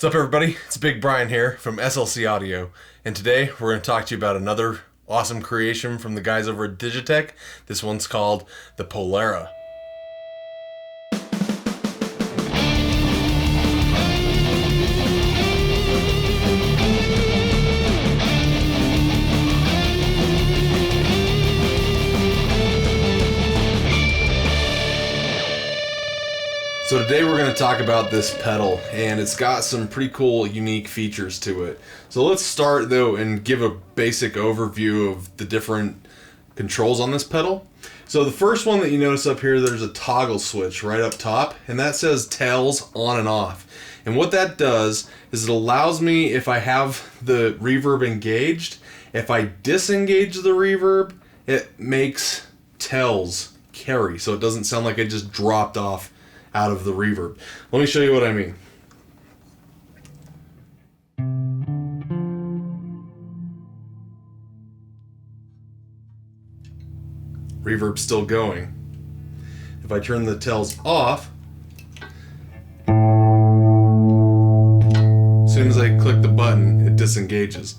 What's up, everybody? It's Big Bryan here from SLC Audio, and today we're going to talk to you about another awesome creation from the guys over at DigiTech. This one's called the Polara. So today we're going to talk about this pedal, and it's got some pretty cool, unique features to it. So let's start though and give a basic overview of the different controls on this pedal. So the first one that you notice up here, there's a toggle switch right up top, and that says tails on and off. And what that does is it allows me, if I have the reverb engaged, if I disengage the reverb, it makes tails carry, so it doesn't sound like it just dropped off out of the reverb. Let me show you what I mean. Reverb's still going. If I turn the tails off, as soon as I click the button, it disengages.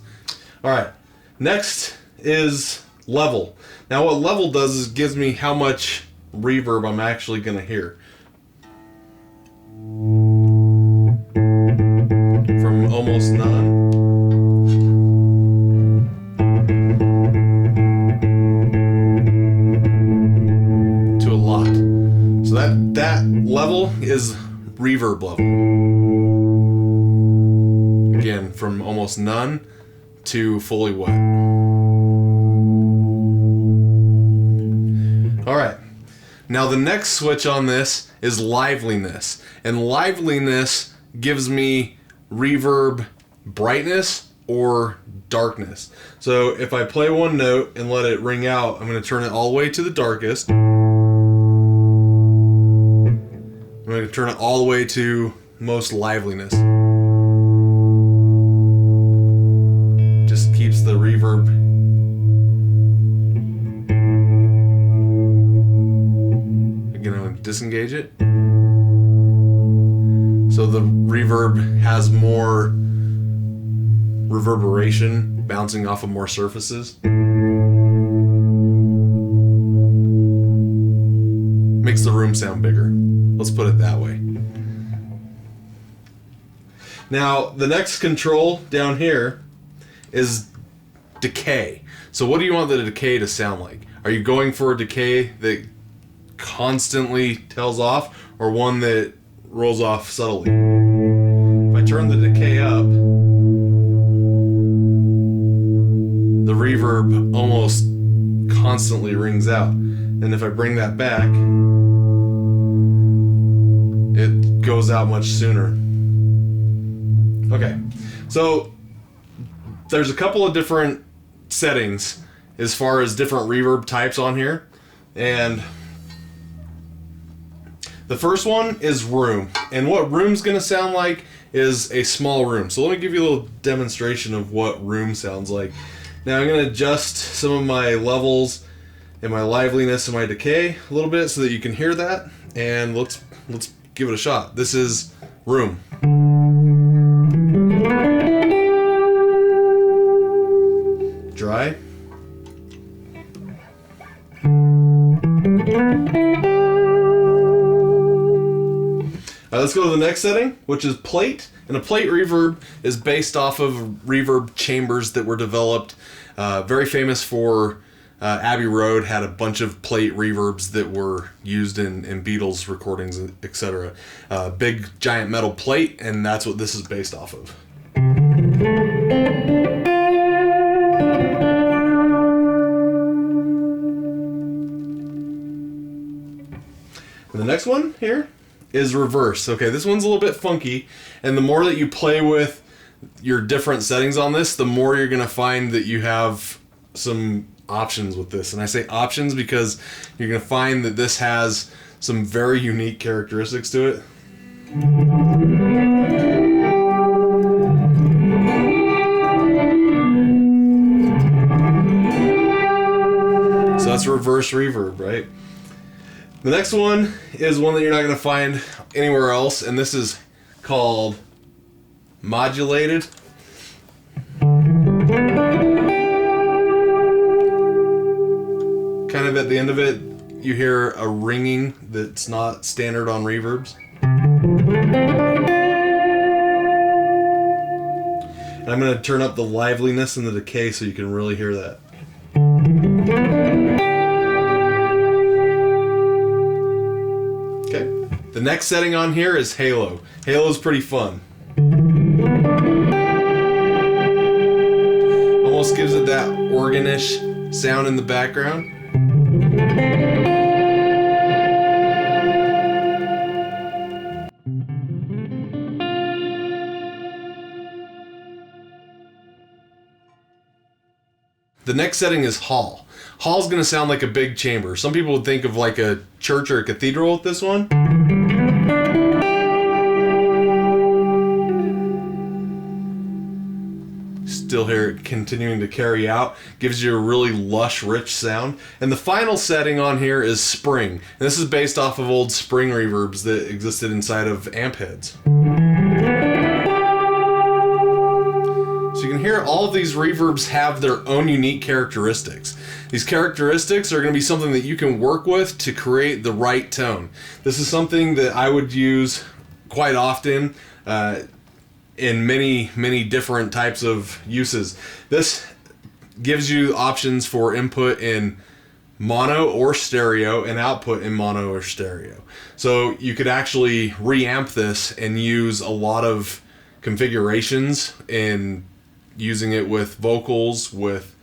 Alright, next is level. Now what level does is gives me how much reverb I'm actually going to hear. From almost none to a lot. So that level is reverb level. Again, from almost none to fully wet. Alright. Now the next switch on this is liveliness. And liveliness gives me reverb brightness or darkness. So if I play one note and let it ring out, I'm going to turn it all the way to the darkest. I'm going to turn it all the way to most liveliness. Just keeps the reverb. Again, I'm going to disengage it. So the reverb has more reverberation bouncing off of more surfaces. Makes the room sound bigger. Let's put it that way. Now, the next control down here is decay. So what do you want the decay to sound like? Are you going for a decay that constantly tails off, or one that rolls off subtly? If I turn the decay up, the reverb almost constantly rings out. And if I bring that back, it goes out much sooner. Okay, so there's a couple of different settings as far as different reverb types on here, and the first one is room, and what room's going to sound like is a small room. So let me give you a little demonstration of what room sounds like. Now I'm going to adjust some of my levels and my liveliness and my decay a little bit so that you can hear that, and let's give it a shot. This is room. Dry. Let's go to the next setting, which is plate. And a plate reverb is based off of reverb chambers that were developed. Very famous for Abbey Road, had a bunch of plate reverbs that were used in Beatles recordings, etc. Big giant metal plate, and that's what this is based off of. And the next one here is reverse. Okay, this one's a little bit funky, and the more that you play with your different settings on this, the more you're going to find that you have some options with this. And I say options because you're going to find that this has some very unique characteristics to it. So that's reverse reverb, right? The next one is one that you're not going to find anywhere else, and this is called modulated. Kind of at the end of it, you hear a ringing that's not standard on reverbs. And I'm going to turn up the liveliness and the decay so you can really hear that. Okay. The next setting on here is Halo. Halo's pretty fun. Almost gives it that organ-ish sound in the background. The next setting is Hall. Hall's going to sound like a big chamber. Some people would think of like a church or a cathedral with this one. Still hear it continuing to carry out. Gives you a really lush, rich sound. And the final setting on here is Spring. And this is based off of old spring reverbs that existed inside of amp heads. So you can hear all of these reverbs have their own unique characteristics. These characteristics are going to be something that you can work with to create the right tone. This is something that I would use quite often in many different types of uses. This gives you options for input in mono or stereo and output in mono or stereo. So you could actually reamp this and use a lot of configurations in using it with vocals, with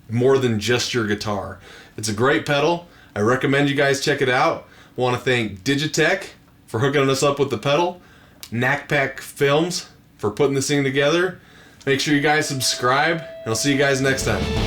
more than just your guitar. It's a great pedal. I recommend you guys check it out. I want to thank DigiTech for hooking us up with the pedal, NACPAC Films for putting this thing together. Make sure you guys subscribe, and I'll see you guys next time.